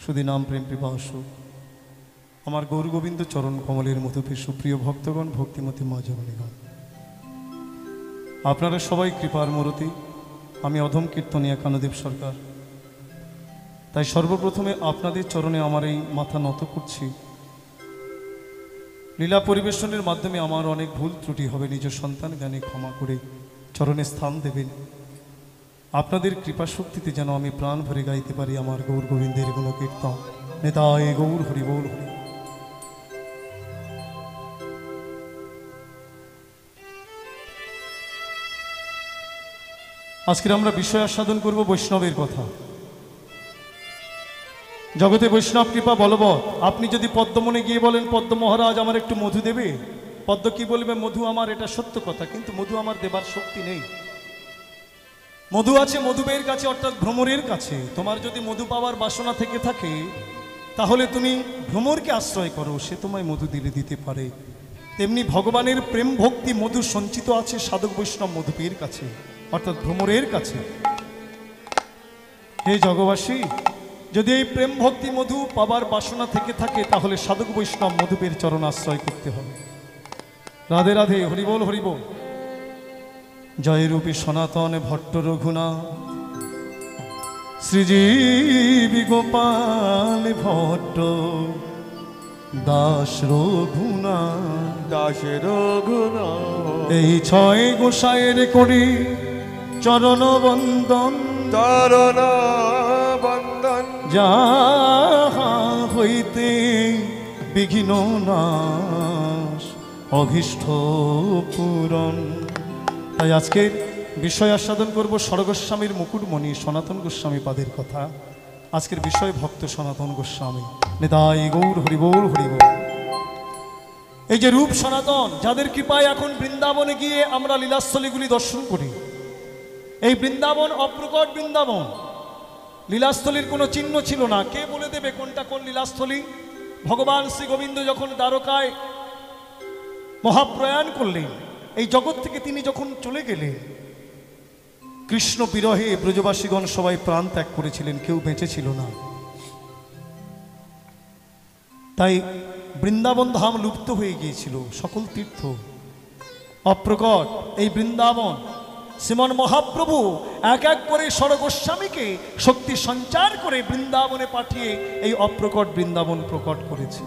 শুধু নাম প্রেম পিপাসু আমার গৌর গোবিন্দ চরণ কমলের মতো সুপ্রিয় ভক্তগণ, ভক্তিমতী মা জননীগণ, আপনারা সবাই কৃপার মূরতি। আমি অধম কীর্তনিয়া কানুদেব সরকার। তাই সর্বপ্রথমে আপনাদের চরণে আমার এই মাথা নত করছি। লীলা পরিবেশনের মাধ্যমে আমার অনেক ভুল ত্রুটি হবে, নিজ সন্তান জ্ঞানে ক্ষমা করে চরণে স্থান দেবেন। আপনাদের কৃপা শক্তিতে যেন আমি প্রাণ ভরে গাইতে পারি আমার গৌর গোবিন্দের গুণকীর্তন। নেতায় গৌর হরি বল হরি। আজকে আমরা বিষয় আস্বাদন করব বৈষ্ণবের কথা। জগতে বৈষ্ণব কৃপা বলবৎ। আপনি যদি পদ্মমনে গিয়ে বলেন পদ্ম মহারাজ আমার একটু মধু দেবে, পদ্ম কি বলবে মধু আমার, এটা সত্য কথা, কিন্তু মধু আমার দেবার শক্তি নেই। মধু আছে মধুবের কাছে, অর্থাৎ ভ্রমরের কাছে। তোমার যদি মধু পাওয়ার বাসনা থেকে থাকে তাহলে তুমি ভ্রমরকে আশ্রয় করো, সে তোমায় মধু দিতে পারে। তেমনি ভগবানের প্রেম ভক্তি মধু সঞ্চিত আছে সাধক বৈষ্ণব মধুবের কাছে, অর্থাৎ ভ্রমরের কাছে। হে জগবাসী, যদি এই প্রেম ভক্তি মধু পাবার বাসনা থেকে থাকে তাহলে সাধক বৈষ্ণব মধুবের চরণ আশ্রয় করতে হবে। রাধে রাধে, হরিবোল হরিবোল। জয়রূপী সনাতন ভট্ট রঘুনাথ, শ্রীজীবী গোপাল ভট্ট, দাস রঘুনাথ, দাস রঘুনাথ। এই ছয় গোসাইয়ের করি চরণ বন্দন, চরণ বন্দন। যাহা হইতে বিঘ্ন নাশ, অভীষ্ট পূরণ। তাই আজকের বিষয় আস্বাদন করব স্বর্গস্বামীর মুকুটমণি সনাতন গোস্বামী পাদের কথা। আজকের বিষয় ভক্ত সনাতন গোস্বামী। নিতাই গৌর হরিবোল হরিবোল। এই যে রূপ সনাতন, যাদের কৃপায় এখন বৃন্দাবনে গিয়ে আমরা লীলাস্থলীগুলি দর্শন করি। এই বৃন্দাবন অপ্রকট বৃন্দাবন, লীলাস্থলীর কোনো চিহ্ন ছিল না। কে বলে দেবে কোনটা কোন লীলাস্থলী? ভগবান শ্রী গোবিন্দ যখন দ্বারকায় মহাপ্রয়াণ করলেন, এই জগৎ থেকে তিনি যখন চলে গেলেন, কৃষ্ণ বিরহে ব্রজবাসীগণ সবাই প্রাণ ত্যাগ করেছিলেন, কেউ বেঁচে ছিল না। তাই বৃন্দাবন ধাম লুপ্ত হয়ে গিয়েছিল, সকল তীর্থ অপ্রকট। এই বৃন্দাবন শ্রীমন মহাপ্রভু এক এক করে স্বর্গস্বামীকে শক্তি সঞ্চার করে বৃন্দাবনে পাঠিয়ে এই অপ্রকট বৃন্দাবন প্রকট করেছে।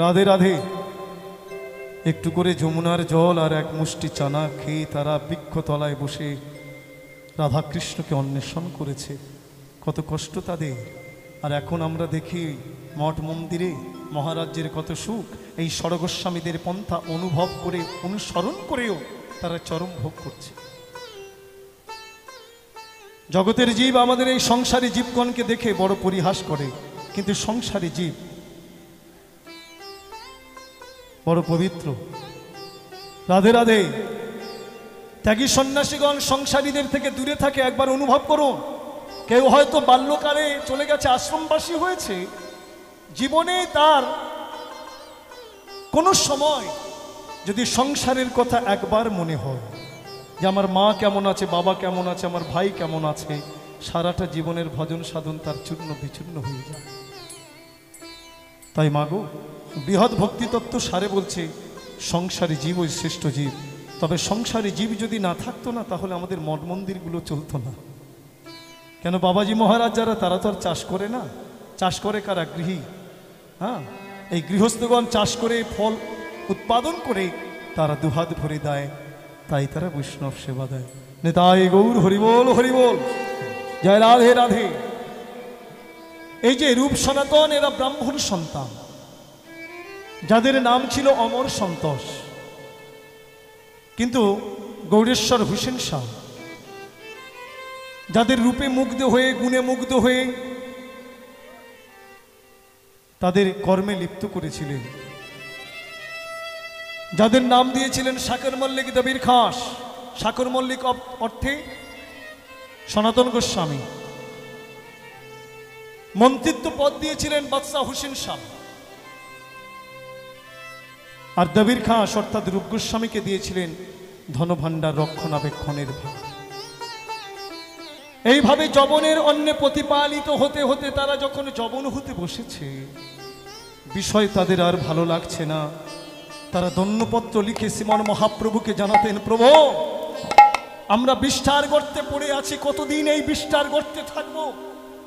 রাধে রাধে। একটু করে যমুনার জল আর এক মুষ্টি চানা খেয়ে তারা বৃক্ষতলায় বসে রাধাকৃষ্ণকে অন্বেষণ করেছে। কত কষ্ট তাদের। আর এখন আমরা দেখি মঠ মন্দিরে মহারাজ্যের কত সুখ। এই স্বর্গস্বামীদের পন্থা অনুভব করে অনুসরণ করেও তারা চরম ভোগ করছে। জগতের জীব আমাদের এই সংসারী জীবগণকে দেখে বড় পরিহাস করে, কিন্তু সংসারী জীব বড় পবিত্র। রাধে রাধে। ত্যাগী সন্ন্যাসীগণ সংসারীদের থেকে দূরে থাকে, একবার অনুভব করুন। কেউ হয়তো বাল্যকালে চলে গেছে, আশ্রমবাসী হয়েছে, জীবনে তার কোনো সময় যদি সংসারের কথা একবার মনে হয় যে আমার মা কেমন আছে, বাবা কেমন আছে, আমার ভাই কেমন আছে, সারাটা জীবনের ভজন সাধন তার চূর্ণ বিচূর্ণ হয়ে যায়। তাই মাগো, বৃহৎ ভক্তিতত্ত্ব সারে বলছে সংসারী জীব ওই শ্রেষ্ঠ জীব। তবে সংসারী জীব যদি না থাকতো না তাহলে আমাদের মঠ মন্দিরগুলো চলতো না। কেন বাবাজি মহারাজ যারা, তারা তো আর চাষ করে না। চাষ করে কারা? গৃহী। হ্যাঁ, এই গৃহস্থগণ চাষ করে ফল উৎপাদন করে তারা দুহাত ভরে দেয়, তাই তারা বৈষ্ণব সেবা দেয়। নেতাই গৌর হরিবোল হরিবোল। জয় রাধে রাধে। এই যে রূপ সনাতন, এরা ব্রাহ্মণ সন্তান, যাদের নাম ছিল অমর সন্তোষ। কিন্তু গৌরেশ্বর হুসেন শাহ, যাদের রূপে মুগ্ধ হয়ে গুণে মুগ্ধ হয়ে তাদের কর্মে লিপ্ত করেছিলেন, যাদের নাম দিয়েছিলেন শাকর মল্লিক দবির খাস। শাকর মল্লিক অর্থে সনাতন গোস্বামী। মন্ত্রিত্ব পদ দিয়েছিলেন বাদশাহ হুসেন শাহ। আর দবির খাস অর্থাৎ রূপ গোস্বামীকে দিয়েছিলেন ধনভাণ্ডার রক্ষণাবেক্ষণের ভার। এইভাবে যবনের অন্নে প্রতিপালিত হতে হতে তারা যখন যবন হতে বসেছে, বিষয় তাদের আর ভালো লাগছে না। তারা দণ্ডপত্র লিখে শ্রীমান মহাপ্রভুকে জানাতেন, প্রভু আমরা বিষ্ঠার গর্তে পড়ে আছি, কতদিন এই বিষ্ঠার গর্তে থাকবো,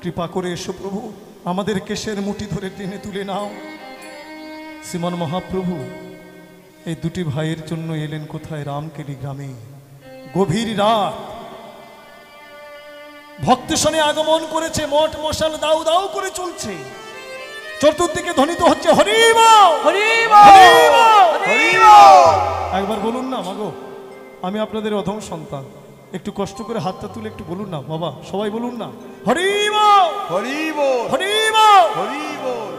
কৃপা করে এসো প্রভু, আমাদের কেশের মুঠি ধরে টেনে তুলে নাও। শ্রীমান মহাপ্রভু এই দুটি ভাইয়ের জন্য এলেন কোথায়? রামকেলি গ্রামে। গভীর রাত, ভক্তসনে আগমন করেছে, মঠ মশাল দাউ দাউ করে চলছে, চতুর্দিকে ধ্বনিত হচ্ছে হরি বল, হরি বল, হরি বল। একবার বলুন না, মাগো আমি আপনাদের অধম সন্তান, একটু কষ্ট করে হাতটা তুলে একটু বলুন না বাবা, সবাই বলুন না হরি বল, হরি বল, হরি বল, হরি বল।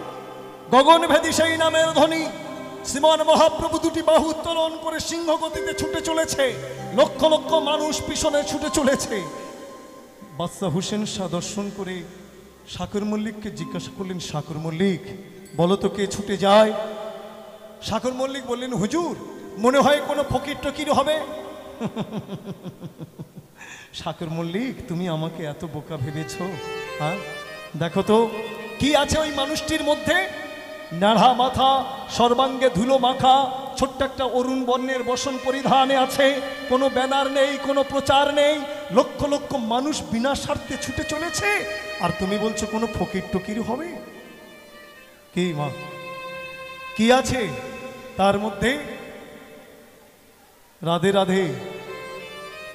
গগনভেদী সেই নামের ধ্বনি। শ্রীমান মহাপ্রভু দুটি বাহু উত্তোলন করে সিংহ গতিতে ছুটে চলেছে, লক্ষ লক্ষ মানুষ পিছনে ছুটে চলেছে। বাদশাহ হুসেন শাহ দর্শন করে শাকর মল্লিককে জিজ্ঞাসা করলেন, শাকর মল্লিক বলো তো কে ছুটে যায়? শাকর মল্লিক বললেন, হুজুর মনে হয় কোনো ফকির টকির হবে। শাকর মল্লিক তুমি আমাকে এত বোকা ভেবেছ? হ্যাঁ, দেখো তো কি আছে ওই মানুষটির মধ্যে। নাড়া মাথা, সর্বাঙ্গে ধুলো মাখা, ছোট্ট একটা অরুণ বর্ণের বসন পরিধানে আছে, কোনো ব্যানার নেই, কোনো প্রচার নেই, লক্ষ লক্ষ মানুষ বিনা স্বার্থে ছুটে চলেছে, আর তুমি বলছো কোনো ফকির টকির হবে? কি মা, কি আছে তার মধ্যে? রাধে রাধে।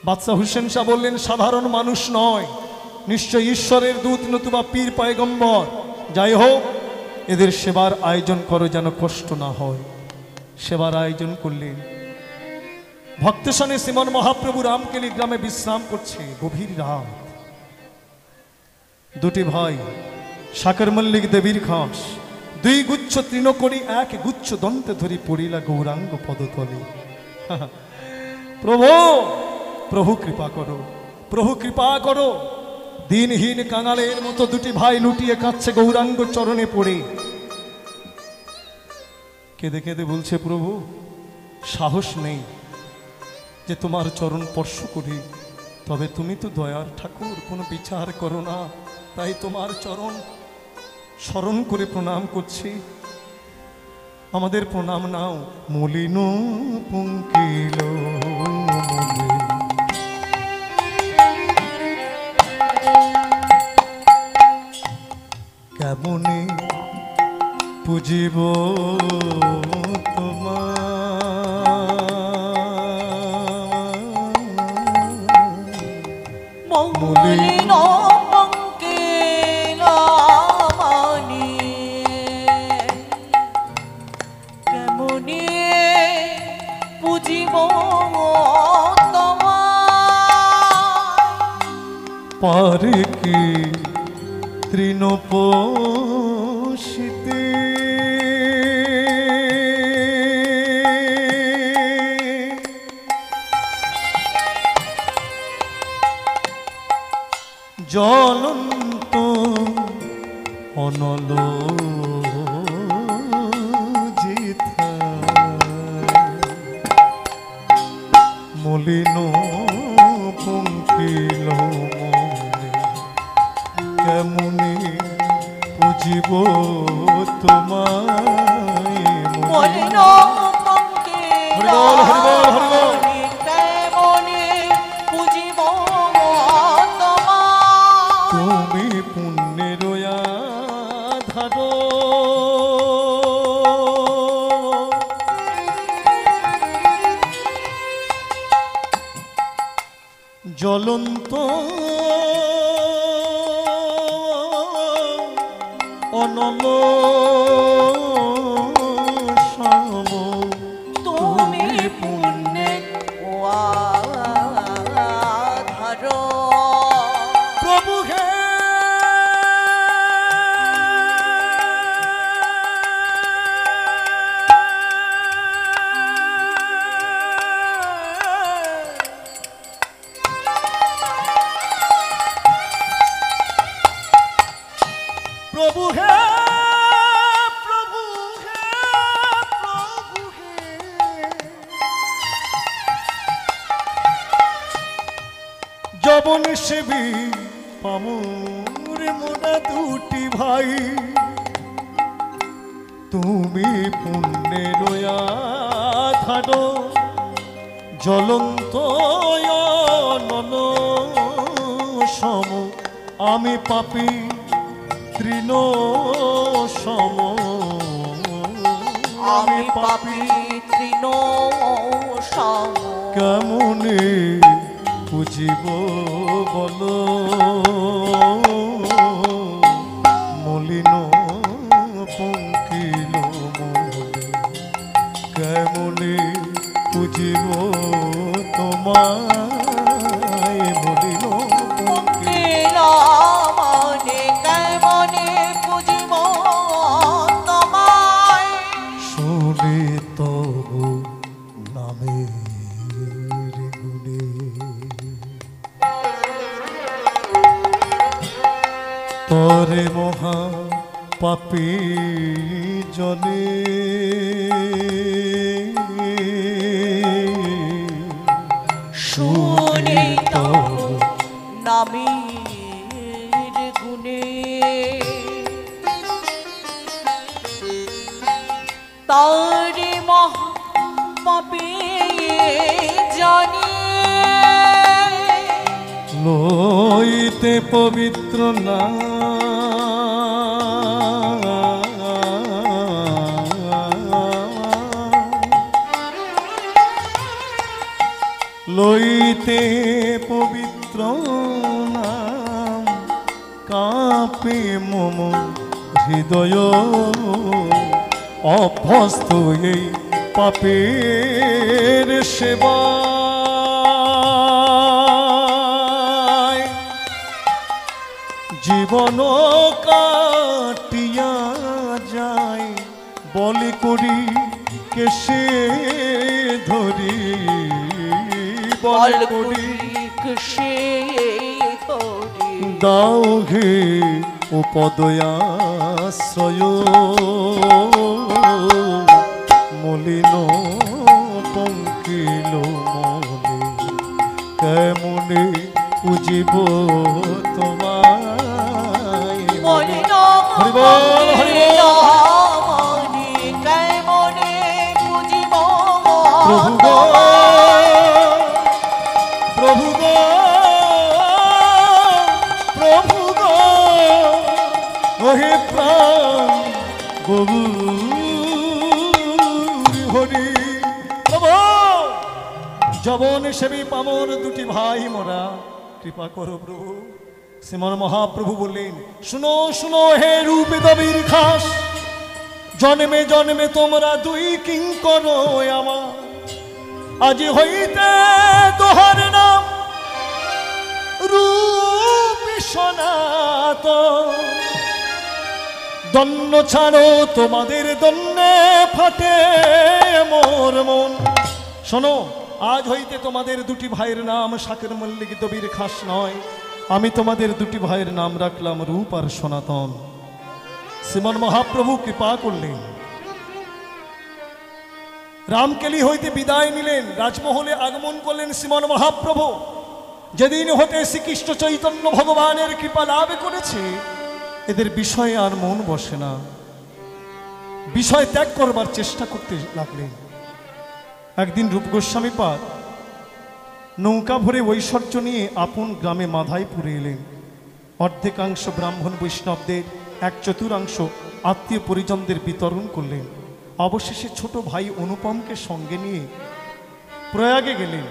বাদশাহ হুসেন শাহ বললেন, সাধারণ মানুষ নয়, নিশ্চয় ঈশ্বরের দূত নতুবা পীর পয়গম্বর। যাই হোক, এদের সেবার আয়োজন করো যেন কষ্ট না হয়। সেবার আয়োজন করলেন। ভক্তসনে শ্রীমান মহাপ্রভু রামকেলি গ্রামে বিশ্রাম করছে। গভীর রাত, দুটি ভাই শাকর মল্লিক দেবীর খাস, দুই গুচ্ছ তৃণকরি এক গুচ্ছ দন্তে ধরি পড়িলা গৌরাঙ্গ পদতলে। প্রভু প্রভু কৃপা করো, প্রভু কৃপা করো। দিনহীন কাঙালের মতো দুটি ভাই লুটিয়ে কাঁদছে গৌরাঙ্গ চরণে পড়ে। কেঁদে কেঁদে বলছে, প্রভু সাহস নেই যে তোমার চরণ স্পর্শ করি, তবে তুমি তো দয়ার ঠাকুর, কোনো বিচার করো না, তাই তোমার চরণ স্মরণ করে প্রণাম করছি, আমাদের প্রণাম নাও। মলিন পঙ্কিল কেমনে পুজিব তোমার মলিন পঙ্কিল মনি কেমনে পুজিব তোমার পারে কি তৃণপোষিতে জ্বলন্ত অনল মলিন পঙ্কিল মনে কেমনে পুজিব তোমায়। মলিন পঙ্কিল হরিবল হরিবল হরিবল। কেমনে পুজিব তোমার তুমি পুণ্যের আধার, জ্বলন্ত অনল সম, তুমি পুণ্যে আধার প্রভু হে প্রভু হে প্রভু হে প্রভু হে যবন সেবী পামর মোরা দুটি ভাই, তুমি পুণ্যের আধার জ্বলন্ত নন সম, আমি পাপী তৃণ সম, আমি পাপী তৃণ সম। কেমনে বুঝিব বল মলিন পঙ্কিল মনে, কেমনে বুঝিব তোমায় মলিন পঙ্কিল। মনে কেমনে বুঝিব তোমায়, শুনে তবু নামের গুণে, তরে মহা পাপী জনে শুনে তবু নামের গুণে, তারে মহা পাপী জানি, লইতে পবিত্র না লইতে পবিত্র নাম, কাঁপে মম হৃদয় অভ্যস্ত এই পাপের সেবা। জীবন কাটিয়া যায় বলে করি কেসে ধরি, বল করি সে করি, দাও হে উপদয়াশ্রয় মলিন পঙ্কিল মনে, কেমনে পুজিব তোমায়। মলিন হরি বল, হরি বল। মনে কেমনে বুঝিব প্রভু গো, প্রভু গো, প্রভু গো, ওহে প্রাণ গৌর হরি। প্রভু জবন সেবী পামর দুটি ভাই মোরা, কৃপা করো প্রভু। শ্রীমন মহাপ্রভু বললেন, শুনো শুনো হে রূপ দবির খাস, জন্মে জন্মে তোমরা দুই কিঙ্কর আমার, আজ হইতে তোহার নাম রূপ সনাতন। দন্য ছাড়ো তোমাদের দন্যে ফাটে মোর মন। শোনো, আজ হইতে তোমাদের দুটি ভাইয়ের নাম শাকের মল্লিক দবির খাস নয়, আমি তোমাদের দুটি ভাইয়ের নাম রাখলাম রূপ আর সনাতন। শ্রীমন মহাপ্রভু কৃপা করলেন, রামকেলি হইতে বিদায় নিলেন, রাজমহলে আগমন করলেন শ্রীমন মহাপ্রভু। যেদিন হতে শ্রীকৃষ্ণ চৈতন্য ভগবানের কৃপা লাভ করেছে, এদের বিষয়ে আর মন বসে না, বিষয় ত্যাগ করবার চেষ্টা করতে লাগলেন। একদিন রূপ গোস্বামী পাদ নৌকা ভরে ঐশ্বর্য নিয়ে আপন গ্রামে মাধাইপুরে এলেন। অর্ধেকাংশ ব্রাহ্মণ বৈষ্ণবদের, এক চতুর্থাংশ আত্মীয় পরিজনদের বিতরণ করলেন। অবশেষে ছোট ভাই অনুপমকে সঙ্গে নিয়ে প্রয়াগে গেলেন,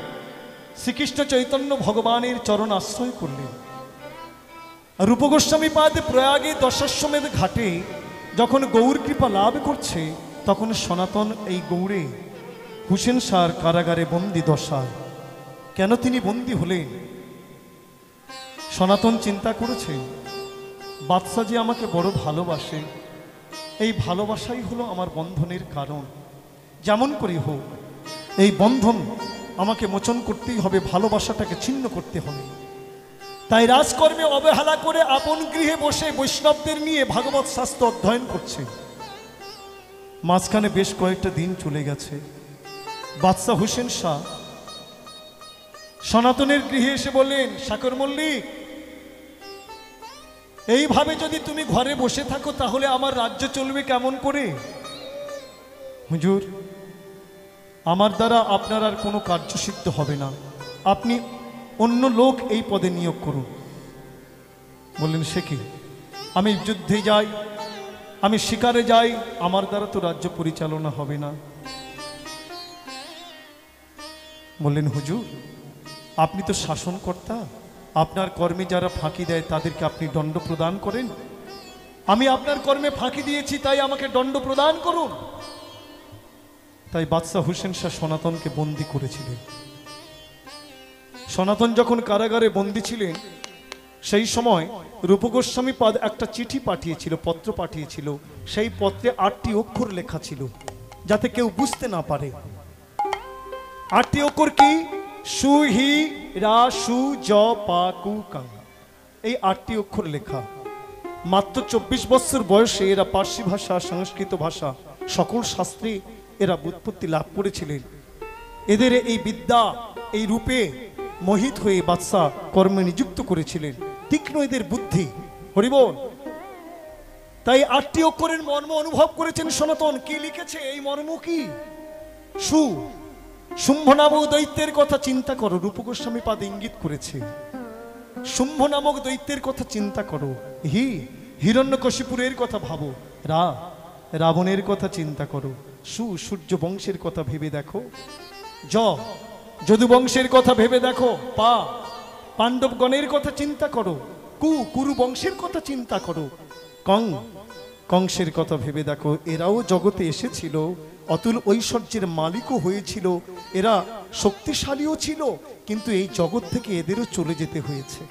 শ্রীকৃষ্ণ চৈতন্য ভগবানের চরণ আশ্রয় করলেন। রূপ গোস্বামী পাদ প্রয়াগে দশাশ্বমেধ ঘাটে যখন গৌর কৃপা লাভ করছে, তখন সনাতন এই গৌরে হুসেন শাহর কারাগারে বন্দি দশায়। কেন তিনি বন্দি হলেন? সনাতন চিন্তা করেছে, বাদশা যে আমাকে বড় ভালোবাসে, এই ভালোবাসাই হলো আমার বন্ধনের কারণ। যেমন করে হোক এই বন্ধন আমাকে মোচন করতেই হবে, ভালোবাসাটাকে ছিন্ন করতে হবে। তাই রাজকর্মে অবহেলা করে আপন গৃহে বসে বৈষ্ণবদের নিয়ে ভাগবত শাস্ত্র অধ্যয়ন করছে। মাঝখানে বেশ কয়েকটা দিন চলে গেছে। বাদশাহ হুসেন শাহ সনাতনের গৃহে এসে বললেন, শাকর মল্লিক, এইভাবে যদি তুমি ঘরে বসে থাকো তাহলে আমার রাজ্য চলবে কেমন করে? হুজুর, আমার দ্বারা আপনার আর কোনো কার্যসিদ্ধ হবে না, আপনি অন্য লোক এই পদে নিয়োগ করুন। বললেন, সে কি? আমি যুদ্ধে যাই, আমি শিকারে যাই, আমার দ্বারা তো রাজ্য পরিচালনা হবে না। বললেন, হুজুর, আপনি তো শাসনকর্তা, আপনার কর্মে যারা ফাঁকি দেয় তাদেরকে আপনি দণ্ড প্রদান করেন। আমি আপনার কর্মে ফাঁকি দিয়েছি, তাই আমাকে দণ্ড প্রদান করুন। তাই বাদশাহ হুসেন শাহ সনাতনকে বন্দী করেছিলেন। সনাতন যখন কারাগারে বন্দী ছিলেন, সেই সময় রূপগোস্বামী পাদ একটা চিঠি পাঠিয়েছিল, পত্র পাঠিয়েছিল। সেই পত্রে 8টি অক্ষর লেখা ছিল, যাতে কেউ বুঝতে না পারে। 8টি অক্ষর কি? সু হি রা সু জ পা কু কাং। এই 8টি অক্ষর লেখা। মাত্র 24 বছর বয়সে এরা পার্সি ভাষা, সংস্কৃত ভাষা, সকল শাস্ত্রে এরা ব্যুৎপত্তি লাভ করেছিলেন। এদের এই বিদ্যা, এই রূপে মোহিত হয়ে বাদশাহ কর্মে নিযুক্ত করেছিলেন। তীক্ষ্ণ এদের বুদ্ধি, হরিবল। তাই 8টি অক্ষরের মর্ম অনুভব করেছেন সনাতন। কি লিখেছে? এই মর্ম কি? সু, শুম্ভ নামক দৈত্যের কথা চিন্তা করো। রূপগোস্বামী পাদ ইঙ্গিত করেছে, শুম্ভ নামক দৈত্যের কথা চিন্তা করো। হি, হিরণ্যকশিপুরের কথা ভাবো। রা, রাবণের কথা চিন্তা করো। সু, সূর্য বংশের কথা ভেবে দেখো। জ, যদু বংশের কথা ভেবে দেখো। পা, পাণ্ডবগণের কথা চিন্তা করো। কু, কুরু বংশের কথা চিন্তা করো। কং, কংসের কথা ভেবে দেখো। এরাও জগতে এসেছিল, অতুল ঐশ্বর্যের মালিকও হয়েছিল, এরা শক্তিশালীও ছিল, কিন্তু এই জগৎ থেকে এদেরও চলে যেতে হয়েছে।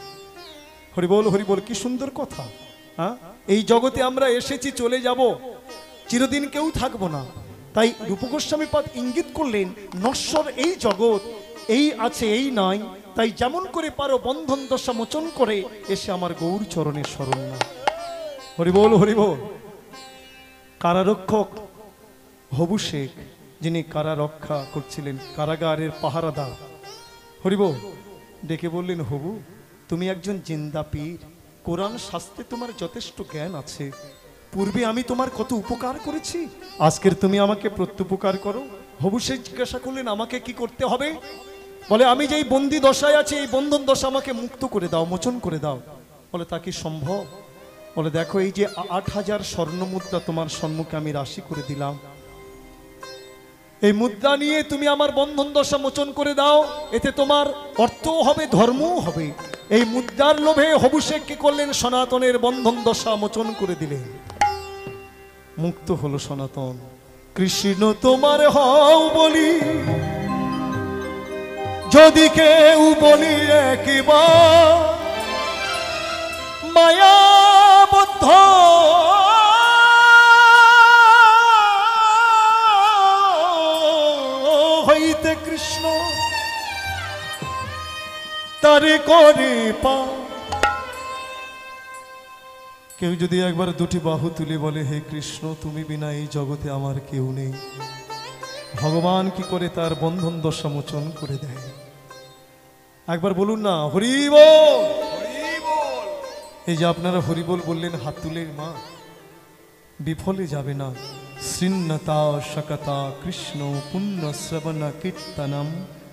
হরিবল, হরিবল, কি সুন্দর কথা। হ্যাঁ, এই জগতে আমরা এসেছি, চলে যাব, চিরদিন কেউ থাকবো না। তাই রূপগোস্বামী পাদ ইঙ্গিত করলেন, নশ্বর এই জগৎ, এই আছে এই নাই, তাই যেমন করে পারো বন্ধন দশা মোচন করে এসে আমার গৌর চরণে শরণ নাও। হরিবল, হরিবল। কারারক্ষক হবু শেখ, যিনি কারা রক্ষা করছিলেন, কারাগারের পাহারাদার, হরিবল, ডেকে বললেন, হবু, তুমি একজন জিন্দা পীর, কোরআন শাস্ত্রে তোমার যথেষ্ট জ্ঞান আছে। পূর্বে আমি তোমার কত উপকার করেছি, আজকের তুমি আমাকে প্রত্যুপকার করো। হবু শেখ জিজ্ঞাসা করলেন, আমাকে কি করতে হবে? বলে, আমি যেই বন্দি দশায় আছি, এই বন্ধন দশা আমাকে মুক্ত করে দাও, মোচন করে দাও। বলে, তা কি সম্ভব? বলে, দেখো, এই যে 8000 স্বর্ণ মুদ্রা তোমার সম্মুখে আমি রাশি করে দিলাম, এই মুদ্রা নিয়ে তুমি আমার বন্ধন দশা মোচন করে দাও, এতে তোমার অর্থও হবে, ধর্মও হবে। এই মুদ্রার লোভে হবু শেখ কি করলেন? সনাতনের বন্ধন দশা মোচন করে দিলেন। মুক্ত হলো সনাতন। কৃষ্ণ তোমার হও বলি, যদি কেউ বলি একবার, মায়াবদ্ধ হইতে কৃষ্ণ তারে করে পা। কেউ যদি একবার দুটি বাহু তুলে বলে, হে কৃষ্ণ, তুমি বিনা এই জগতে আমার কেউ নেই, ভগবান কি করে তার বন্ধন দশা মোচন করে দেয়। একবার বলুন না, হরিবল। এই যে আপনারা হরিবল বললেন, হাত তুলে, মা, বিফলে যাবে না। শ্রীন্নতা শকতা কৃষ্ণ পুণ্য শ্রবণ কীর্তনম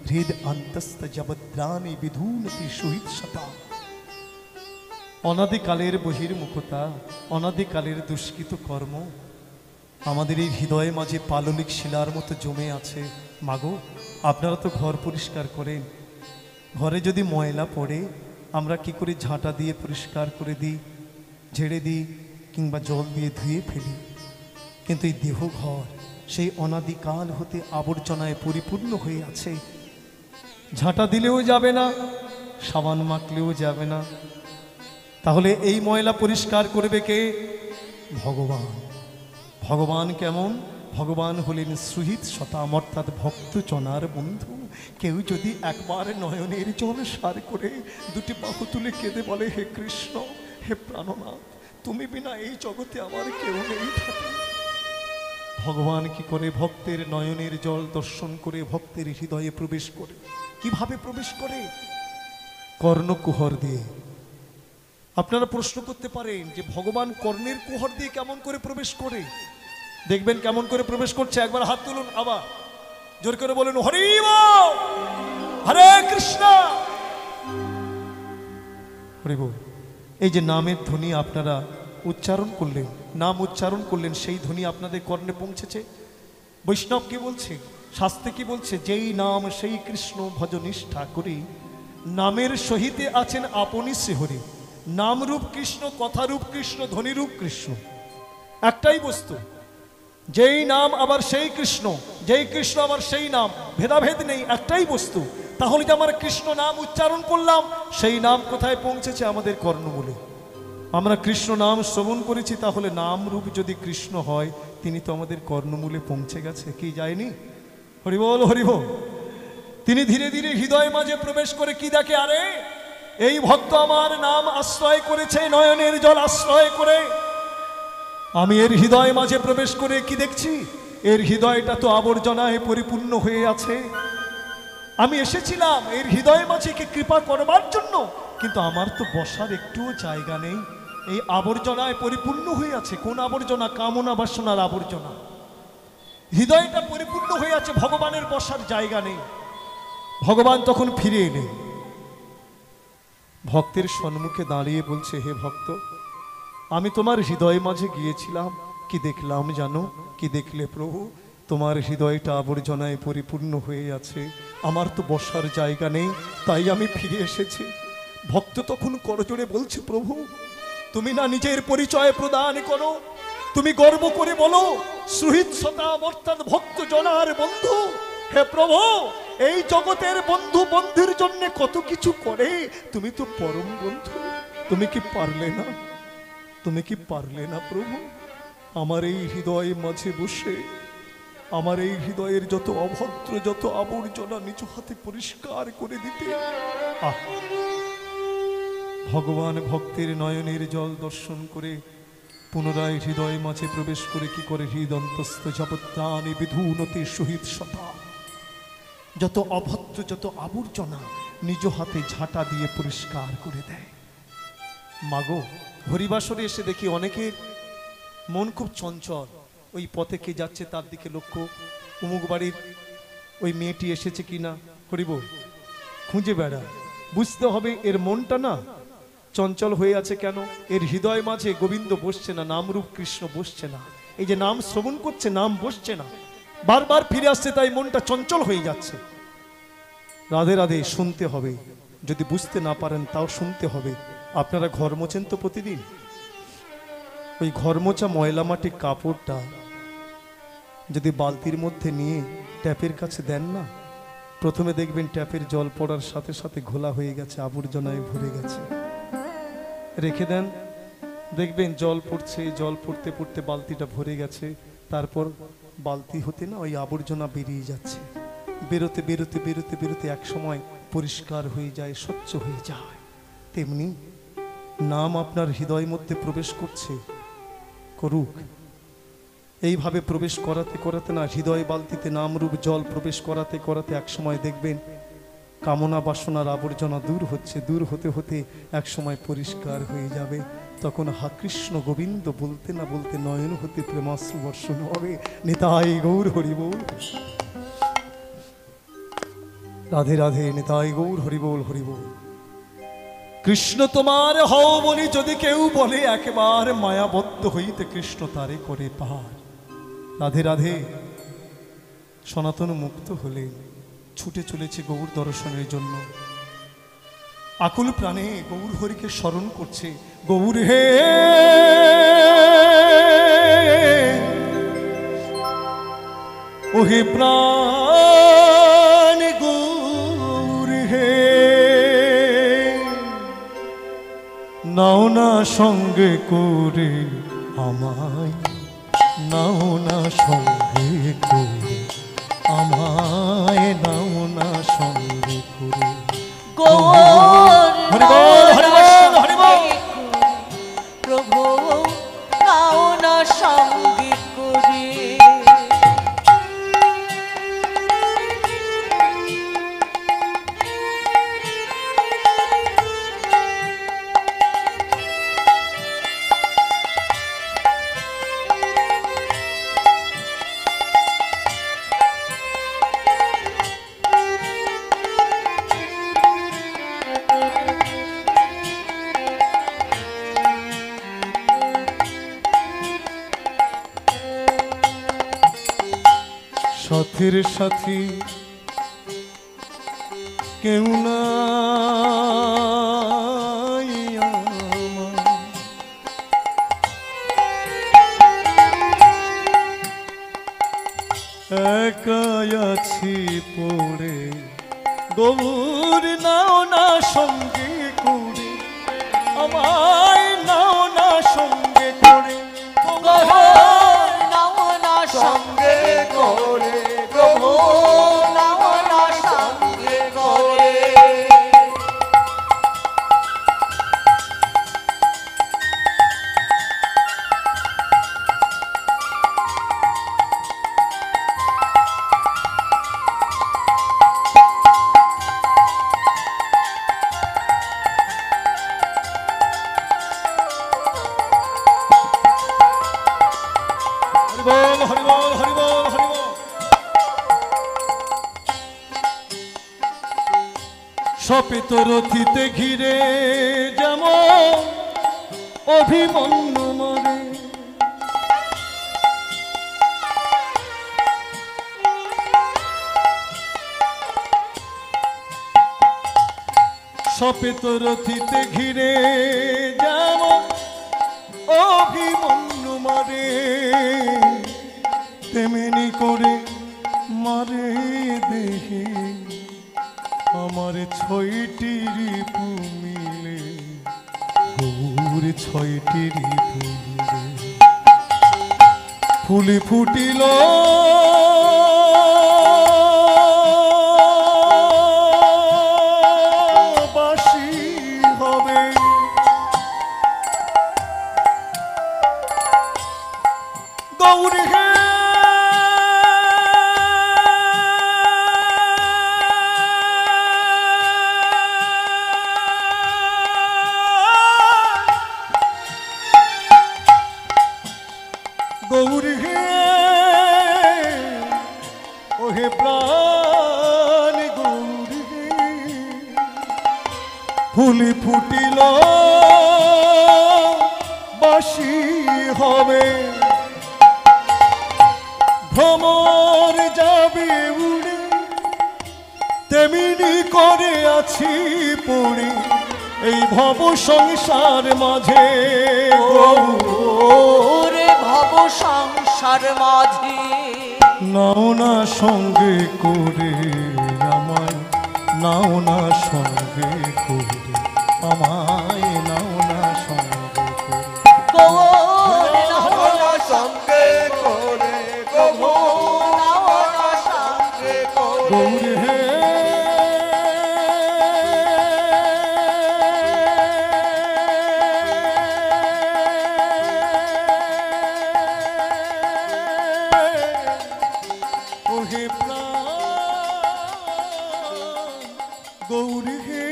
হৃদ অন্তস্থ জবদ্রাণী বিধূনতি সুহিত শতা। অনাদিকালের বহির্মুখতা, অনাদিকালের দুষ্কৃত কর্ম আমাদের এই হৃদয়ে মাঝে পাললিক শিলার মতো জমে আছে। মাগো, আপনারা তো ঘর পরিষ্কার করেন, ঘরে যদি ময়লা পড়ে আমরা কি করে ঝাঁটা দিয়ে পরিষ্কার করে দিই, ঝেড়ে দিই, কিংবা জল দিয়ে ধুয়ে ফেলি। কিন্তু এই দেহ ঘর সেই অনাদিকাল হতে আবর্জনায় পরিপূর্ণ হয়ে আছে। ঝাঁটা দিলেও যাবে না, সাবান মাখলেও যাবে না। তাহলে এই ময়লা পরিষ্কার করবে কে? ভগবান। ভগবান কেমন? ভগবান হলেন সুহিত শতাম, অর্থাৎ ভক্তজনার বন্ধু। কেউ যদি একবার নয়নের জল সার করে দুটি বাহু তুলে কেঁদে বলে, হে কৃষ্ণ, হে প্রাণনাথ, তুমি বিনা এই জগতে আমার কেউ নেই, ভগবান কি করে ভক্তের নয়নের জল দর্শন করে ভক্তের হৃদয়ে প্রবেশ করে। কিভাবে প্রবেশ করে? কর্ণকুহর দিয়ে। আপনারা প্রশ্ন করতে পারেন যে ভগবান কর্ণের কুহর দিয়ে কেমন করে প্রবেশ করে? দেখবেন কেমন করে প্রবেশ করছে। একবার হাত তুলুন, আবার জোর করে বলুন হরি বল, হরে কৃষ্ণ, হরি বল। এই যে নামের ধ্বনি আপনারা উচ্চারণ করলেন, নাম উচ্চারণ করলেন, সেই ধ্বনি আপনাদের কর্ণে পৌঁছেছে। বৈষ্ণব কি বলছে, শাস্ত্রে কি বলছে? যেই নাম সেই কৃষ্ণ ভজ নিষ্ঠা করি, নামের সহিতে আছেন আপনি সে হরি। নামরূপ কৃষ্ণ, কথারূপ কৃষ্ণ, ধ্বনিরূপ কৃষ্ণ, একটাই বস্তু। যেই নাম আবার সেই কৃষ্ণ, যেই কৃষ্ণ আবার সেই নাম, ভেদাভেদ নেই, একটাই বস্তু। তাহলে যে আমরা কৃষ্ণ নাম উচ্চারণ করলাম, সেই নাম কোথায় পৌঁছেছে? আমাদের কর্ণমূলে। আমরা কৃষ্ণ নাম শ্রবণ করেছি, তাহলে নাম রূপ যদি কৃষ্ণ হয়, তিনি তো আমাদের কর্ণমূলে পৌঁছে গেছে, কি যায়নি? হরিবল হরিবল। তিনি ধীরে ধীরে হৃদয় মাঝে প্রবেশ করে কি দেখে? আরে এই ভক্ত আমার নাম আশ্রয় করেছে, নয়নের জল আশ্রয় করে। আমি এর হৃদয় মাঝে প্রবেশ করে কি দেখছি? এর হৃদয়টা তো আবর্জনায় পরিপূর্ণ হয়ে আছে। আমি এসেছিলাম এর হৃদয় মাঝে কি কৃপা করবার জন্য, কিন্তু আমার তো বসার একটুও জায়গা নেই। এই আবর্জনায় পরিপূর্ণ হয়ে আছে। কোন আবর্জনা? কামনা বাসনার আবর্জনা। হৃদয়টা পরিপূর্ণ হয়ে আছে, ভগবানের বসার জায়গা নেই। ভগবান তখন ফিরে এলেন, ভক্তের সম্মুখে দাঁড়িয়ে বলছে, হে ভক্ত, আমি তোমার হৃদয় মাঝে গিয়েছিলাম, কি দেখলাম জানো? কি দেখলে প্রভু? তোমার হৃদয়টা আবর্জনায় পরিপূর্ণ হয়ে আছে, আমার তো বসার জায়গা নেই, তাই আমি ফিরে এসেছি। ভক্ত তখন করজোড়ে বলছে, প্রভু তুমি না নিজের পরিচয় প্রদান করো, তুমি গর্ব করে বলো সুহৃৎসতা অর্থাৎ ভক্ত জনার বন্ধু। হে প্রভু, এই জগতের বন্ধু বন্ধুর জন্য কত কিছু করে, তুমি তো পরম বন্ধু। তুমি কি পারলে না? তুমি কি পারলে না প্রভু আমার এই হৃদয় মাঝে বসে আমার এই হৃদয়ের যত অভদ্র, যত আবর্জনা নিজ হাতে পরিষ্কার করে দিতে? আহ! ভগবান ভক্তের নয়নের জল দর্শন করে পুনরায় হৃদয় মাঝে প্রবেশ করে কি করে? হৃদন্তস্থ জপত্রাণী বিধূনতে সহিত শতা, যত অভদ্র, যত আবর্জনা নিজ হাতে ঝাঁটা দিয়ে পরিষ্কার করে দেয়। মাগো, হরিবাসরে এসে দেখি অনেকের মন খুব চঞ্চল। ওই পথে কে যাচ্ছে তার দিকে লক্ষ্য, অমুক বাড়ির ওই মেয়েটি এসেছে কিনা, হরিবল খুঁজে বেড়া। বুঝতে হবে এর মনটা না চঞ্চল হয়ে আছে। কেন? এর হৃদয় মাঝে গোবিন্দ বসছে না, নামরূপ কৃষ্ণ বসছে না। এই যে নাম শ্রবণ করছে, নাম বসছে না, বারবার ফিরে আসছে, তাই মনটা চঞ্চল হয়ে যাচ্ছে। রাধে রাধে শুনতে হবে, যদি বুঝতে না পারেন তাও শুনতে হবে। আপনারা ঘর মোছেন তো প্রতিদিন, ওই ঘর মোছা ময়লা মাটির কাপড়টা যদি বালতির মধ্যে নিয়ে ট্যাপের কাছে দেন না, প্রথমে দেখবেন ট্যাপের জল পড়ার সাথে সাথে ঘোলা হয়ে গেছে, আবর্জনায় ভরে গেছে। রেখে দেন, দেখবেন জল পড়ছে, জল পড়তে পড়তে বালতিটা ভরে গেছে, তারপর বালতি হতে না ওই আবর্জনা বেরিয়ে যাচ্ছে। বেরোতে বেরোতে বেরোতে বেরোতে এক সময় পরিষ্কার হয়ে যায়, স্বচ্ছ হয়ে যায়। তেমনি নাম আপনার হৃদয় মধ্যে প্রবেশ করছে, করুক। এইভাবে প্রবেশ করাতে করাতে না, হৃদয় বালতিতে নামরূপ জল প্রবেশ করাতে করাতে এক সময় দেখবেন কামনা বাসনার আবর্জনা দূর হচ্ছে, দূর হতে হতে এক সময় পরিষ্কার হয়ে যাবে। তখন হা কৃষ্ণ গোবিন্দ বলতে না বলতে নয়ন হতে প্রেমাশ্রু বর্ষণ হবে। নিতাই গৌর হরিবোল, রাধে রাধে, নিতাই গৌর হরিবোল হরিবোল। কৃষ্ণ তোমার হও বলি যদি কেউ বলে, একেবারে মায়াবদ্ধ হইতে কৃষ্ণ তারে করে পার। রাধে রাধে। সনাতন মুক্ত হলে ছুটে চলেছে গৌর দর্শনের জন্য, আকুল প্রাণে গৌর হরিকে স্মরণ করছে। গৌর হে, ওহে প্রাণ গৌর হে, নাও না সঙ্গে করে আমায়, নাও না সঙ্গে করে আমায়, নাও না সঙ্গে করে। প্রভু নাও না সঙ্গে করে। সাথের সাথী কেউ নাই আমার। একাই আছি পড়ে গৌর নাও না সঙ্গে করে, আমায় নাও না সঙ্গে করে গৌর নাও না সঙ্গে করে প্রভু নাও না সঙ্গে করে। হরিবল হরিবল হরিবল হরিবল। শপিত রথিতে ঘিরে যেমন অভিমন্যু মরে, শপিত রথিতে ঘিরে যেমন অভিমন্যু মরে, তেমনি করে মারে দেহে আমার ছয়টি রিপু মিলে, গৌর ছয়টি রিপু মিলে। ফুলে ফুটিল বাসি হবে, গৌর হে গৌর হে ওহে প্রাণ গৌর হে, ফুলে ফুটিল বাসি হবে, ভ্রমর যাবে উড়ে তেমনি করে আছি পড়ে এই ভব সংসার মাঝে। ওরে ভব সংসার মাঝে নাও না সঙ্গে করে আমায়, নাও না সঙ্গে করে আমায়, নাও না সঙ্গে করে গৌর নাও না সঙ্গে করে প্রভু নাও না সঙ্গে করে। গৌর হে ওহে প্রাণ গৌর হে।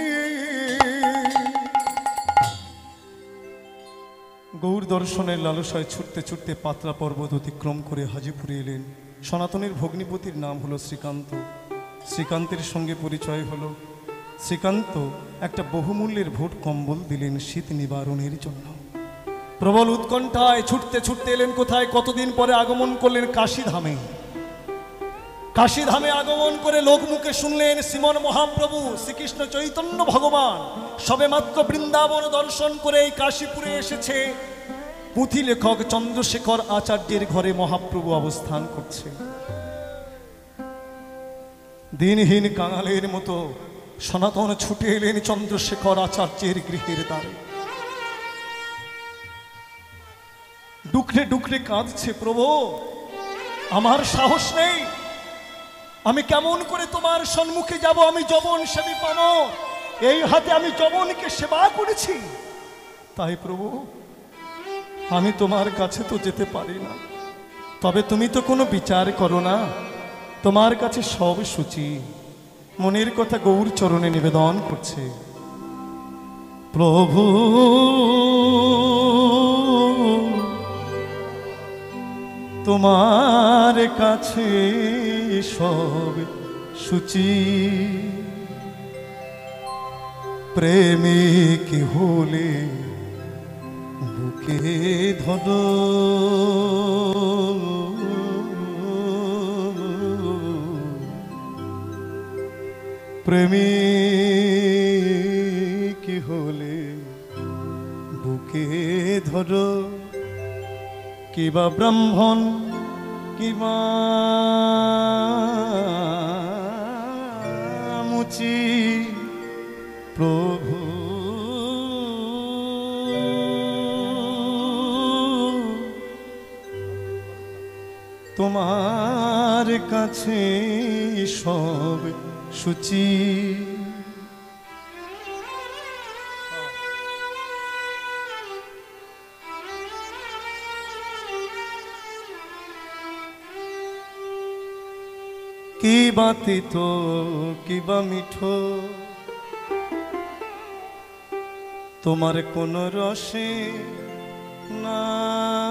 গৌর দর্শনের লালসায় ছুটতে ছুটতে পাতলা পর্বত অতিক্রম করে হাজিপুরে এলেন। সনাতনের ভগ্নিপতির নাম হলো শ্রীকান্ত। শ্রীকান্তের সঙ্গে পরিচয় হলো। শ্রীকান্ত একটা বহুমূল্যের ভোট কম্বল দিলেন শীত নিবারণের জন্য। প্রবল উৎকণ্ঠায় ছুটতে ছুটতে এলেন কোথায়? কতদিন পরে আগমন করলেন কাশীধামে। কাশীধামে আগমন করে লোকমুখে শুনলেন শ্রীমন মহাপ্রভু শ্রীকৃষ্ণ চৈতন্য ভগবান সবে মাত্র বৃন্দাবন দর্শন করে এই কাশীপুরে এসেছে। পুঁথি লেখক চন্দ্রশেখর আচার্যের ঘরে মহাপ্রভু অবস্থান করছে। দিনহীন কাঙালের মতো সনাতন ছুটে এলেন চন্দ্রশেখর আচার্যের গৃহের দ্বারে। ডুকরে ডুকরে কাঁদছে, প্রভু আমার সাহস নেই, আমি কেমন করে তোমার সম্মুখে যাব? আমি যবন সেবী পানো, এই হাতে আমি যবনকে সেবা করেছি। তাই প্রভু আমি তোমার কাছে তো যেতে পারি না, তবে তুমি তো কোনো বিচার করো না, তোমার কাছে সব সূচি। মনের কথা গৌর চরণে নিবেদন করছে। প্রভু তোমার কাছে সব সূচি, প্রেমিক হলে বুকে ধর প্রেমিক হলে বুকে ধরো, কিবা ব্রাহ্মণ কিবা মুচি প্রভু তোমার কাছে সব সূচি। কি বাতিত কিবা মিঠো তোমার কোন রসে নাই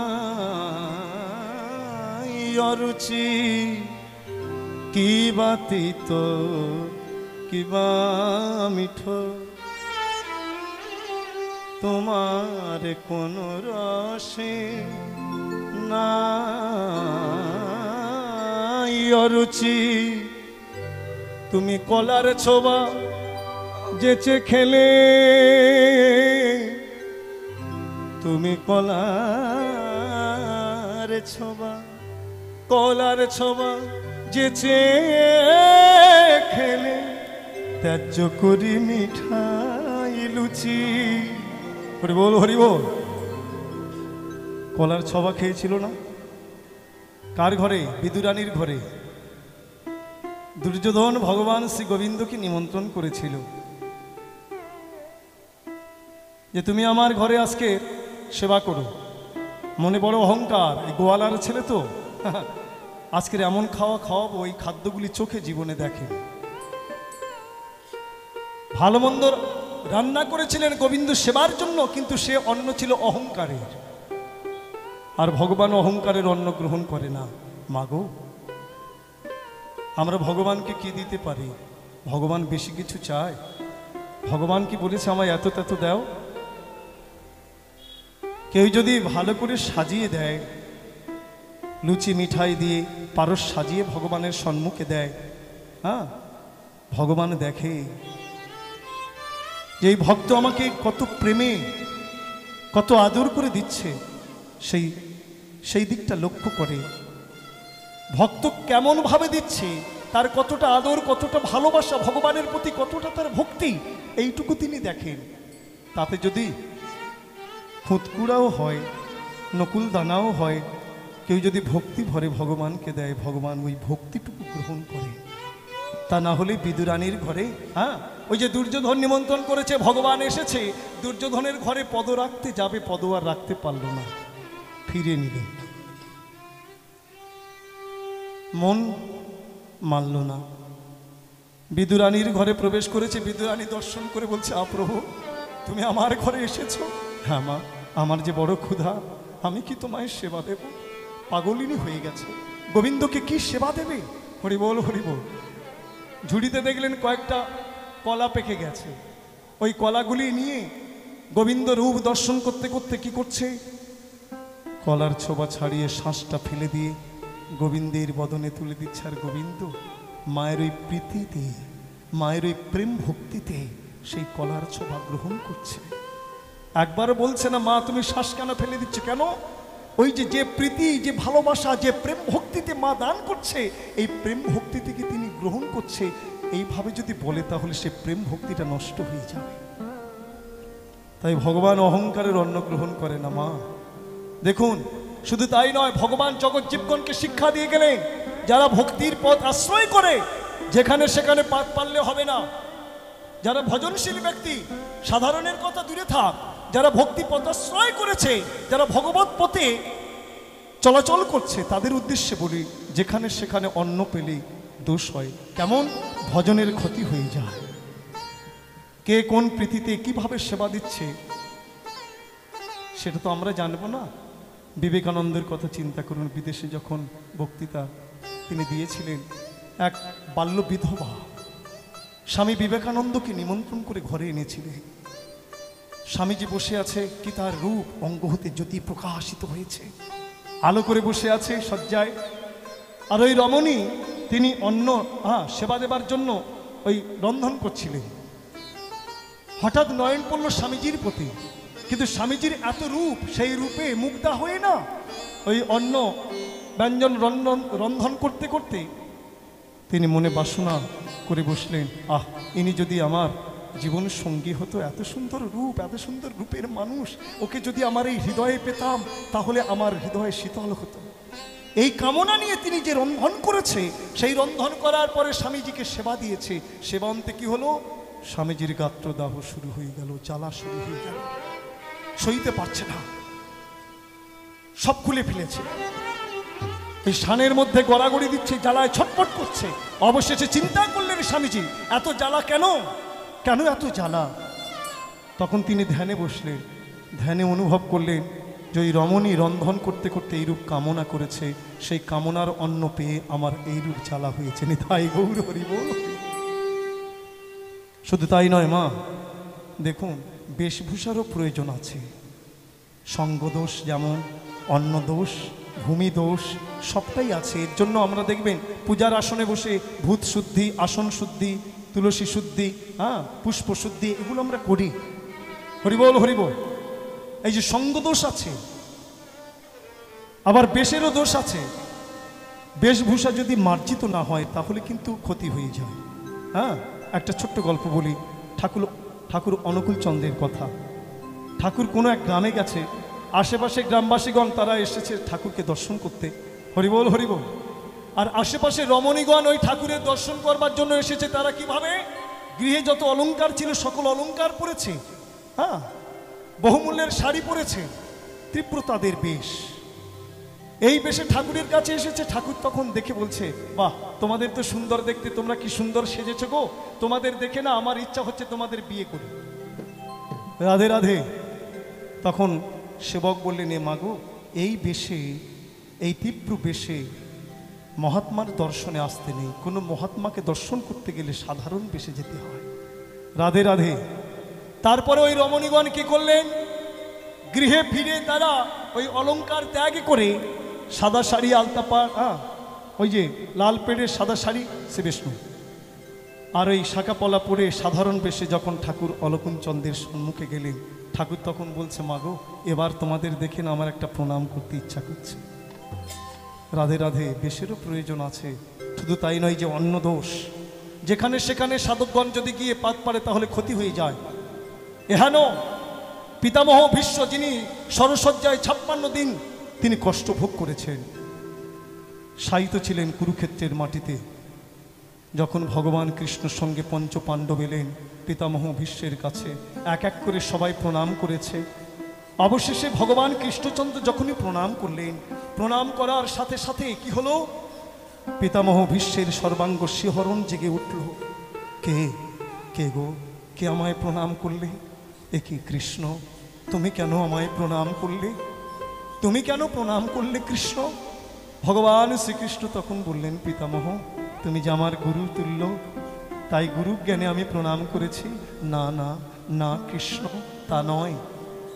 অরুচি, কি বাতিত কিবা মিঠো তোমার কোন রসে নাই অরুচি। তুমি কলার ছোবা যেচে খেলে, তুমি কলার ছোবা, কলার ছোবা যেচে খেলে, ত্যায্য করি মিঠাই লুচি। হরি বল হরি বল। কলার ছোবা খেয়েছিল না? কার ঘরে? বিদুরানীর ঘরে। দুর্যোধন ভগবান শ্রী গোবিন্দকে নিমন্ত্রণ করেছিল যে তুমি আমার ঘরে আজকে সেবা করো। মনে বড় অহংকার, এই গোয়ালার ছেলে তো, আজকের এমন খাওয়া খাওয়াবো ওই খাদ্যগুলি চোখে জীবনে দেখে। ভালো মন্দ রান্না করেছিলেন গোবিন্দ সেবার জন্য, কিন্তু সে অন্ন ছিল অহংকারের। আর ভগবান অহংকারের অন্ন গ্রহণ করে না। মাগো, আমরা ভগবানকে কি দিতে পারি? ভগবান বেশি কিছু চায়? ভগবান কি বলেছে আমায় এত তত দাও? কেউ যদি ভালো করে সাজিয়ে দেয়, লুচি মিঠাই দিয়ে পারস সাজিয়ে ভগবানের সম্মুখে দেয়, হ্যাঁ, ভগবান দেখে যে এই ভক্ত আমাকে কত প্রেমে কত আদর করে দিচ্ছে, সেই দিকটা লক্ষ্য করে। ভক্ত কেমন ভাবে দিচ্ছে, তার কতটা আদর, কতটা ভালোবাসা, ভগবানের প্রতি কতটা তার ভক্তি, এইটুকু তিনি দেখেন। তাতে যদি খুঁতকুড়াও হয়, নকুল দানাও হয়, কেউ যদি ভক্তি ভরে ভগবানকে দেয়, ভগবান ওই ভক্তিটুকু গ্রহণ করে। তা না হলে বিদুরানীর ঘরে, হ্যাঁ, ওই যে দুর্যোধন নিমন্ত্রণ করেছে, ভগবান এসেছে, দুর্যোধনের ঘরে পদ রাখতে যাবে, পদ আর রাখতে পারল না, ফিরে নিলে মন মানল না। বিদুরানীর ঘরে প্রবেশ করেছে, বিদুরানী দর্শন করে বলছে, প্রভু তুমি আমার ঘরে এসেছো? হ্যাঁ মা, আমার যে বড় ক্ষুধা, আমি কি তোমায় সেবা দেব? পাগলিনী হয়ে গেছে, গোবিন্দকে কি সেবা দেবে? হরি বল হরি বল। ঝুড়িতে দেখলেন কয়েকটা কলা পেকে গেছে, ওই কলাগুলি নিয়ে গোবিন্দ রূপ দর্শন করতে করতে কি করছে, কলার ছোবা ছাড়িয়ে শ্বাসটা ফেলে দিয়ে গোবিন্দের বদনে তুলে দিচ্ছে। আর গোবিন্দ মায়ের ওই প্রীতিতে, মায়ের ওই প্রেম ভক্তিতে সেই কলার ছোবা গ্রহণ করছে। একবার বলছে না, মা তুমি শ্বাস কেন ফেলে দিচ্ছ? কেন? ওই যে প্রীতি, যে ভালোবাসা, যে প্রেম ভক্তিতে মা দান করছে, এই প্রেম ভক্তি থেকে তিনি গ্রহণ করছে। এইভাবে যদি বলে তাহলে সে প্রেম ভক্তিটা নষ্ট হয়ে যাবে। তাই ভগবান অহংকারের অন্ন গ্রহণ করে না মা। দেখুন, শুধু তাই নয়, ভগবান জগৎ জীবগণকে শিক্ষা দিয়ে গেলেন, যারা ভক্তির পথ আশ্রয় করে, যেখানে সেখানে পাত পারলে হবে না। যারা ভজনশীল ব্যক্তি, সাধারণের কথা দূরে থাক, যারা ভক্তি পথ আশ্রয় করেছে, যারা ভগবত পথে চলাচল করছে, তাদের উদ্দেশ্যে বলি, যেখানে সেখানে অন্ন পেলে দোষ হয়। কেমন? ভজনের ক্ষতি হয়ে যায়। কে কোন প্রীতিতে কিভাবে সেবা দিচ্ছে সেটা তো আমরা জানবো না। বিবেকানন্দের কথা চিন্তা করুন, বিদেশে যখন বক্তৃতা তিনি দিয়েছিলেন, এক বাল্য বিধবা স্বামী বিবেকানন্দকে নিমন্ত্রণ করে ঘরে এনেছিলেন। স্বামীজি বসে আছে, কি তার রূপ, অঙ্গ হতে জ্যোতি প্রকাশিত হয়েছে, আলো করে বসে আছে শয্যায়। আর ওই রমণী তিনি অন্ন সেবা দেবার জন্য ওই রন্ধন করছিলেন, হঠাৎ নয়ন পড়ল স্বামীজির প্রতি। কিন্তু স্বামীজির এত রূপ, সেই রূপে মুগ্ধা হয়ে না ওই অন্ন ব্যঞ্জন রন্ধন করতে করতে তিনি মনে বাসনা করে বসলেন, আহ, ইনি যদি আমার জীবন সঙ্গী হতো, এত সুন্দর রূপ, এত সুন্দর রূপের মানুষ, ওকে যদি আমার এই হৃদয়ে পেতাম তাহলে আমার হৃদয়ে শীতল হতো। এই কামনা নিয়ে তিনি যে রন্ধন করেছে, সেই রন্ধন করার পরে স্বামীজিকে সেবা দিয়েছে। সেবান্তে কি হলো, স্বামীজির গাত্রদাহ শুরু হয়ে গেল, জ্বালা শুরু হয়ে গেল, সইতে পারছে না, সব খুলে ফেলেছে। এই শানের মধ্যে গড়াগড়ি দিচ্ছে, জ্বালায় ছটফট করছে। অবশেষে চিন্তা করলেন স্বামীজি, এত জ্বালা কেন, কেন এত জ্বালা? তখন তিনি ধ্যানে বসলেন, ধ্যানে অনুভব করলেন যে ওই রমণী রন্ধন করতে করতে এইরূপ কামনা করেছে, সেই কামনার অন্ন পেয়ে আমার এইরূপ জ্বালা হয়েছে। নিতাই গৌর হরি বল। শুধু তাই নয় মা, দেখুন বেশভূষারও প্রয়োজন আছে। সঙ্গদোষ যেমন, অন্নদোষ, ভূমি দোষ, সবটাই আছে। এর জন্য আমরা দেখবেন পূজার আসনে বসে ভূত শুদ্ধি, আসন শুদ্ধি, তুলসী শুদ্ধি, হ্যাঁ, পুষ্প শুদ্ধি, এগুলো আমরা করি। হরিবল হরিবল। এই যে সঙ্গদোষ আছে, আবার বেশেরও দোষ আছে। বেশভূষা যদি মার্জিত না হয় তাহলে কিন্তু ক্ষতি হয়ে যায়। হ্যাঁ, একটা ছোট্ট গল্প বলি, ঠাকুর অনুকূল চন্দ্রের কথা। ঠাকুর কোনো এক গ্রামে গেছে, আশেপাশে গ্রামবাসীগণ তারা এসেছে ঠাকুরকে দর্শন করতে। হরিবল হরিবল। আর আশেপাশে রমণীগণ ওই ঠাকুরের দর্শন করবার জন্য এসেছে। তারা কিভাবে, গৃহে যত অলংকার ছিল সকল অলংকার পরেছে, হ্যাঁ, বহুমূল্যের শাড়ি পরেছে, তীব্র তাদের বেশ। এই বেশে ঠাকুরের কাছে এসেছে। ঠাকুর তখন দেখে বলছে, বাহ, তোমাদের তো সুন্দর দেখতে, তোমরা কি সুন্দর সেজেছো গো, তোমাদের দেখে না আমার ইচ্ছা হচ্ছে তোমাদের বিয়ে করি। রাধে রাধে। তখন সেবক বললেন, এ মাগো, এই বেশে, এই তীব্র বেশে মহাত্মার দর্শনে আসতে নেই। কোনো মহাত্মাকে দর্শন করতে গেলে সাধারণ বেশে যেতে হয়। রাধে রাধে। তারপরে ওই রমণীগণ কি করলেন, গৃহে ফিরে তারা ওই অলংকার ত্যাগ করে সাদা শাড়ি, আলতাপা, ওই যে লাল পেড়ের সাদা শাড়ি, সে বিষ্ণু, আর ওই শাঁকাপলা পরে সাধারণ বেশে যখন ঠাকুর অলকুন চন্দ্রের সম্মুখে গেলেন, ঠাকুর তখন বলছে, মাগো, এবার তোমাদের দেখে না আমার একটা প্রণাম করতে ইচ্ছা করছে। রাধে রাধে। বেশেরও প্রয়োজন আছে। শুধু তাই নয় যে অন্ন দোষ, যেখানে সেখানে সাধকগণ যদি গিয়ে পাত পারে তাহলে ক্ষতি হয়ে যায়। এহেন পিতামহ ভীষ্ম, যিনি সরসজ্জায় 56 দিন তিনি কষ্ট ভোগ করেছেন, শায়িত ছিলেন কুরুক্ষেত্রের মাটিতে। যখন ভগবান কৃষ্ণর সঙ্গে পঞ্চ পাণ্ডব এলেন পিতামহ ভীষ্মের কাছে, এক এক করে সবাই প্রণাম করেছে। অবশেষে ভগবান কৃষ্ণচন্দ্র যখনই প্রণাম করলেন, প্রণাম করার সাথে সাথে কি হলো, পিতামহ ভীষ্মের সর্বাঙ্গ শিহরণ জেগে উঠল। কে কে গো, কে আমায় প্রণাম করলে? এ কি কৃষ্ণ, তুমি কেন আমায় প্রণাম করলে? তুমি কেন প্রণাম করলে কৃষ্ণ? ভগবান শ্রীকৃষ্ণ তখন বললেন, পিতামহ, তুমি যে আমার গুরু তুল্য, তাই গুরু জ্ঞানে আমি প্রণাম করেছি। না না না কৃষ্ণ, তা নয়।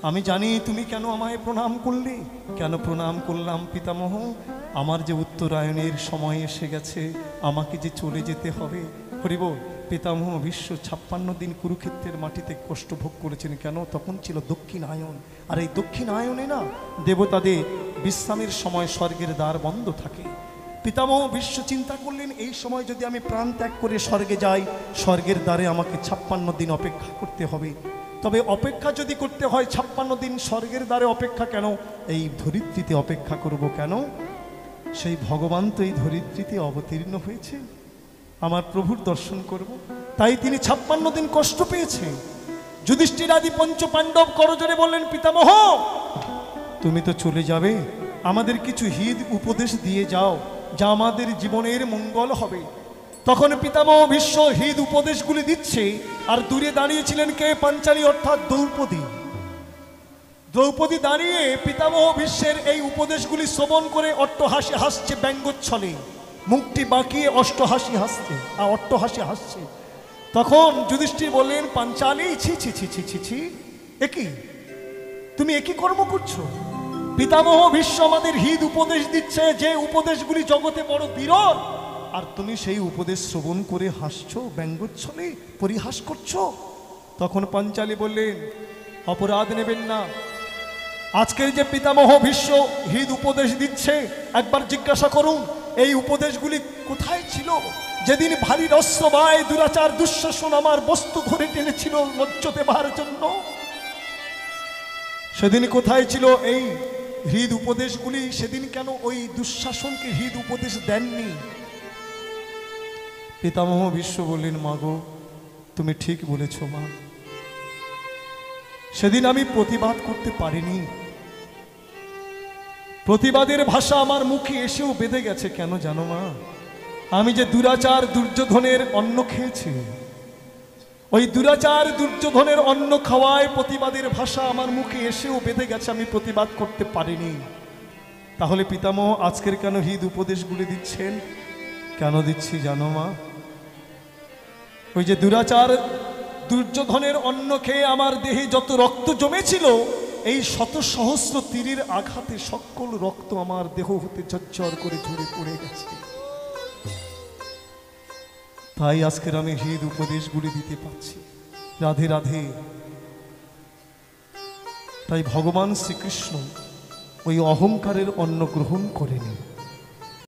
আমি জানি তুমি কেন আমায় প্রণাম করলে। কেন প্রণাম করলাম পিতামহ? আমার যে উত্তরায়ণের সময় এসে গেছে, আমাকে যে চলে যেতে হবে। হরিবল। পিতামহ ভীষ্ম 56 দিন কুরুক্ষেত্রের মাটিতে কষ্ট ভোগ করেছেন। কেন? তখন ছিল দক্ষিণায়ন। আর এই দক্ষিণায়নে না দেবতাদের বিশ্রামের সময় স্বর্গের দ্বার বন্ধ থাকে। পিতামহ ভীষ্ম চিন্তা করলেন, এই সময় যদি আমি প্রাণ ত্যাগ করে স্বর্গে যাই, স্বর্গের দ্বারে আমাকে 56 দিন অপেক্ষা করতে হবে। তবে অপেক্ষা যদি করতে হয় 56 দিন, স্বর্গের দ্বারে অপেক্ষা কেন, এই ধরিত্রীতে অপেক্ষা করব কেন? সেই ভগবান তো এই ধরিত্রীতে অবতীর্ণ হয়েছে, আমার প্রভুর দর্শন করব। তাই তিনি 56 দিন কষ্ট পেয়েছে। যুধিষ্ঠির আদি পঞ্চ পাণ্ডব করজোড়ে বললেন, পিতামহ, তুমি তো চলে যাবে, আমাদের কিছু হিত উপদেশ দিয়ে যাও, যা আমাদের জীবনের মঙ্গল হবে। তখন পিতামহ ভীষ্ম হিত উপদেশগুলি দিচ্ছে, আর দূরে দাঁড়িয়েছিলেন কে? পাঞ্চালী অর্থাৎ দ্রৌপদী। দ্রৌপদী দাঁড়িয়ে পিতামহ ভীষ্মের এই উপদেশগুলি শ্রবণ করে অট্টহাসি হাসছে, ব্যঙ্গচ্ছলে মুখটি বাঁকিয়ে অষ্টহাসি হাসছে। তখন যুধিষ্ঠির বললেন, পাঞ্চালী, ছি ছি ছি ছি ছি ছি, একই তুমি একই কর্ম করছো? পিতামহ ভীষ্ম আমাদের হিত উপদেশ দিচ্ছে, যে উপদেশগুলি জগতে বড় বিরল, আর তুমি সেই উপদেশ শ্রবণ করে হাসছো, ব্যঙ্গোচ্ছলে পরিহাস করছো। তখন পাঞ্চালী বললেন, অপরাধ নেবেন না। আজকের যে পিতামহ ভীষ্ম হৃদ উপদেশ দিচ্ছে, একবার জিজ্ঞাসা করুন এই উপদেশগুলি কোথায় ছিল যেদিন ভারী রস্যবায় দুরাচার দুঃশাসন আমার বস্তু ধরে টেনেছিল মজ্জ দেবার জন্য? সেদিন কোথায় ছিল এই হৃদ উপদেশগুলি? সেদিন কেন ওই দুঃশাসনকে হৃদ উপদেশ দেননি? পিতামহ ভীষ্ম বললেন, মাগো তুমি ঠিক বলেছ মা, সেদিন আমি প্রতিবাদ করতে পারিনি। প্রতিবাদের ভাষা আমার মুখে এসেও বেঁধে গেছে। কেন জানো মা? আমি যে দুরাচার দুর্যোধনের অন্ন খেয়েছি, ওই দুরাচার দুর্যোধনের অন্ন খাওয়ায় প্রতিবাদের ভাষা আমার মুখে এসেও বেঁধে গেছে, আমি প্রতিবাদ করতে পারিনি। তাহলে পিতামহ আজকের কেন হৃদ উপদেশগুলি দিচ্ছেন? কেন দিচ্ছি জানো মা? ওই যে দুরাচার দুর্যোধনের অন্ন খেয়ে আমার দেহে যত রক্ত জমেছিল, এই শত সহস্র তীরের আঘাতে সকল রক্ত আমার দেহ হতে ঝরঝর করে ঝরে পড়ে গেছে। তাই আজকের আমি হৃদ উপদেশগুলি দিতে পারছি। রাধে রাধে। তাই ভগবান শ্রীকৃষ্ণ ওই অহংকারের অন্ন গ্রহণ করেনি।